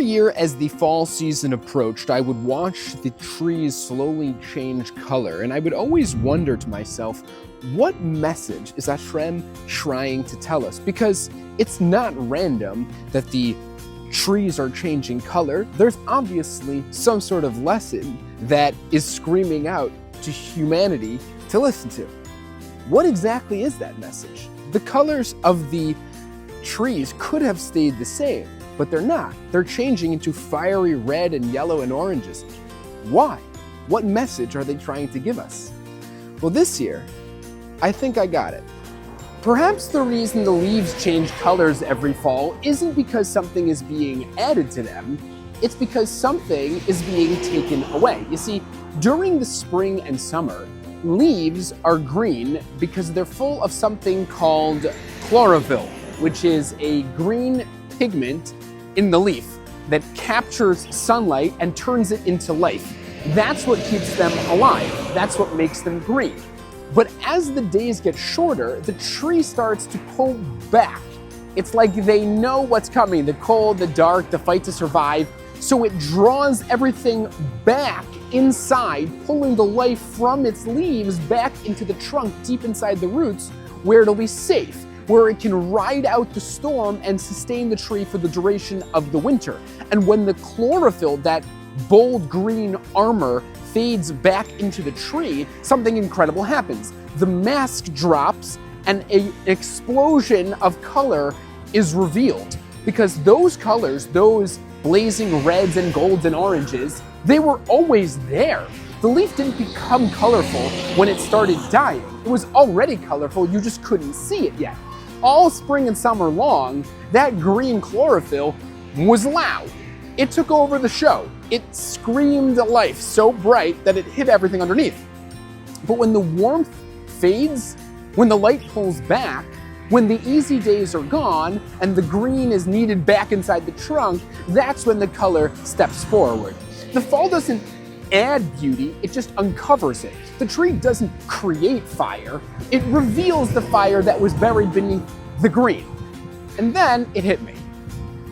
year as the fall season approached, I would watch the trees slowly change color, and I would always wonder to myself, what message is Hashem trying to tell us? Because it's not random that the trees are changing color. There's obviously some sort of lesson that is screaming out to humanity to listen to. What exactly is that message? The colors of the trees could have stayed the same, but they're not. They're changing into fiery red and yellow and oranges. Why? What message are they trying to give us? Well, this year, I think I got it. Perhaps the reason the leaves change colors every fall isn't because something is being added to them, it's because something is being taken away. You see, during the spring and summer, leaves are green because they're full of something called chlorophyll, which is a green pigment in the leaf that captures sunlight and turns it into life. That's what keeps them alive. That's what makes them green. But as the days get shorter, the tree starts to pull back. It's like they know what's coming, the cold, the dark, the fight to survive. So it draws everything back inside, pulling the life from its leaves back into the trunk, deep inside the roots, where it'll be safe, where it can ride out the storm and sustain the tree for the duration of the winter. And when the chlorophyll, that bold green armor, fades back into the tree, something incredible happens. The mask drops and an explosion of color is revealed. Because those colors, those blazing reds and golds and oranges, they were always there. The leaf didn't become colorful when it started dying. It was already colorful, you just couldn't see it yet. All spring and summer long, that green chlorophyll was loud. It took over the show. It screamed life so bright that it hit everything underneath. But when the warmth fades, when the light pulls back, when the easy days are gone and the green is needed back inside the trunk, that's when the color steps forward. The fall doesn't add beauty, it just uncovers it. The tree doesn't create fire, it reveals the fire that was buried beneath the green. And then it hit me.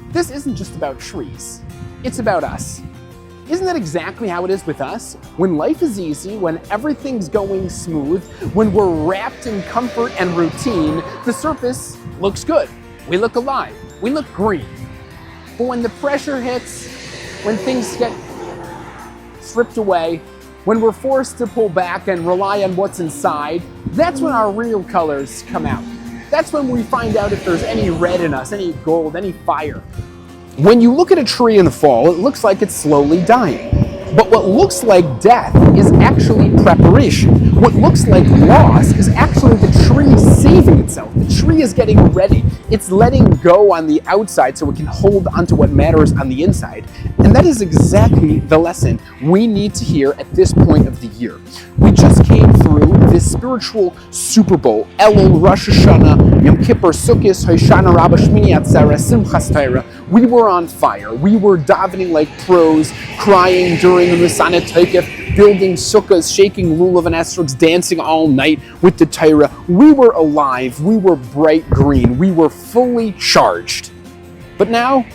This isn't just about trees, it's about us. Isn't that exactly how it is with us? When life is easy, when everything's going smooth, when we're wrapped in comfort and routine, the surface looks good. We look alive. We look green. But when the pressure hits, when things get stripped away, when we're forced to pull back and rely on what's inside, that's when our real colors come out. That's when we find out if there's any red in us, any gold, any fire. When you look at a tree in the fall, it looks like it's slowly dying. But what looks like death is actually preparation. What looks like loss is actually the tree saving itself. The tree is getting ready. It's letting go on the outside so it can hold onto what matters on the inside. And that is exactly the lesson we need to hear at this point of the year. We just came through this spiritual Super Bowl, Elul, Rosh Hashanah, Yom Kippur, Sukkot, Hoshana Rabbah, Shmini Atzeret, Simchas Torah. We were on fire. We were davening like pros, crying during the Masana Tokef, building sukkahs, shaking lulav and esrogs, dancing all night with the Torah. We were alive. We were bright green. We were fully charged. But now,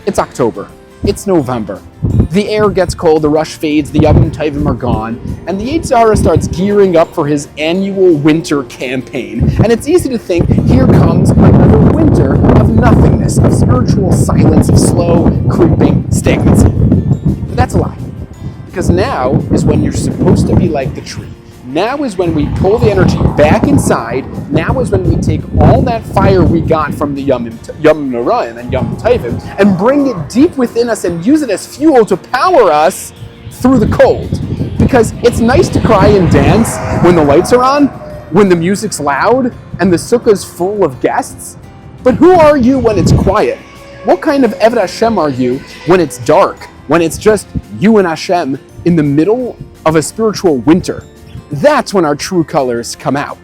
it's October. It's November. The air gets cold, the rush fades, the Yamim Noraim are gone, and the Yetzer Hara starts gearing up for his annual winter campaign. And it's easy to think, here comes another winter of nothingness, of spiritual silence, of slow, creeping stagnancy. But that's a lie. Because now is when you're supposed to be like the tree. Now is when we pull the energy back inside. Now is when we take all that fire we got from the Yamim Noraim and Yom Kippur and bring it deep within us and use it as fuel to power us through the cold. Because it's nice to cry and dance when the lights are on, when the music's loud and the sukkah's full of guests. But who are you when it's quiet? What kind of Eved Hashem are you when it's dark, when it's just you and Hashem in the middle of a spiritual winter? That's when our true colors come out.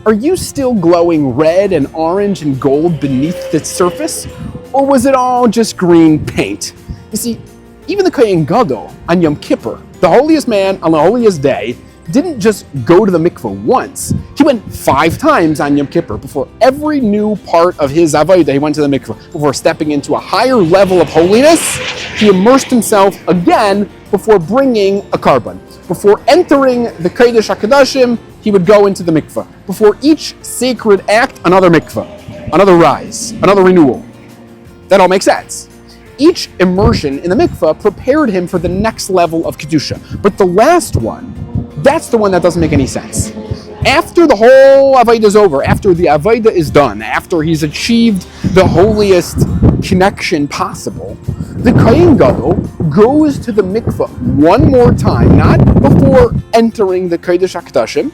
Are you still glowing red and orange and gold beneath the surface? Or was it all just green paint? You see, even the Kohen Gadol on Yom Kippur, the holiest man on the holiest day, didn't just go to the mikveh once. He went 5 times on Yom Kippur. Before every new part of his avodah, he went to the mikveh. Before stepping into a higher level of holiness, he immersed himself again before bringing a carbon. Before entering the Kodesh HaKodashim, he would go into the mikveh. Before each sacred act, another mikveh, another rise, another renewal. That all makes sense. Each immersion in the mikveh prepared him for the next level of Kedusha. But the last one, that's the one that doesn't make any sense. After the whole Avodah is over, after the Avodah is done, after he's achieved the holiest connection possible, the Kohen Gadol goes to the mikveh one more time, not before entering the Kodesh HaKodashim,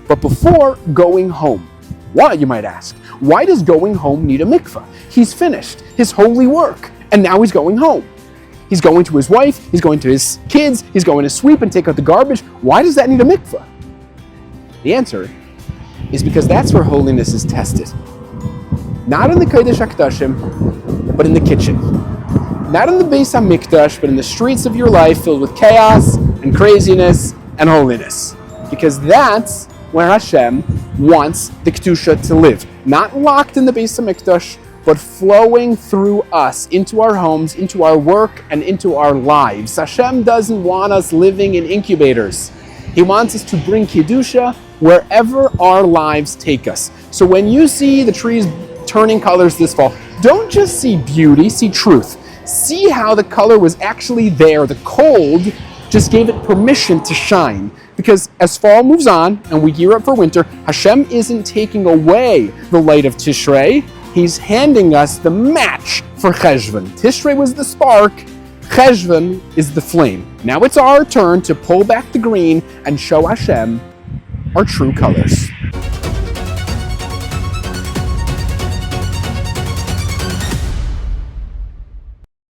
but before going home. Why, you might ask? Why does going home need a mikveh? He's finished his holy work, and now he's going home. He's going to his wife, he's going to his kids, he's going to sweep and take out the garbage. Why does that need a mikveh? The answer is because that's where holiness is tested. Not in the Kodesh HaKodashim, but in the kitchen. Not in the Beis HaMikdash, but in the streets of your life filled with chaos and craziness and holiness. Because that's where Hashem wants the Kedusha to live. Not locked in the Beis HaMikdash, but flowing through us, into our homes, into our work, and into our lives. Hashem doesn't want us living in incubators. He wants us to bring Kedusha wherever our lives take us. So when you see the trees turning colors this fall, don't just see beauty, see truth. See how the color was actually there. The cold just gave it permission to shine. Because as fall moves on and we gear up for winter, Hashem isn't taking away the light of Tishrei. He's handing us the match for Cheshvon. Tishrei was the spark, Cheshvon is the flame. Now it's our turn to pull back the green and show Hashem our true colors.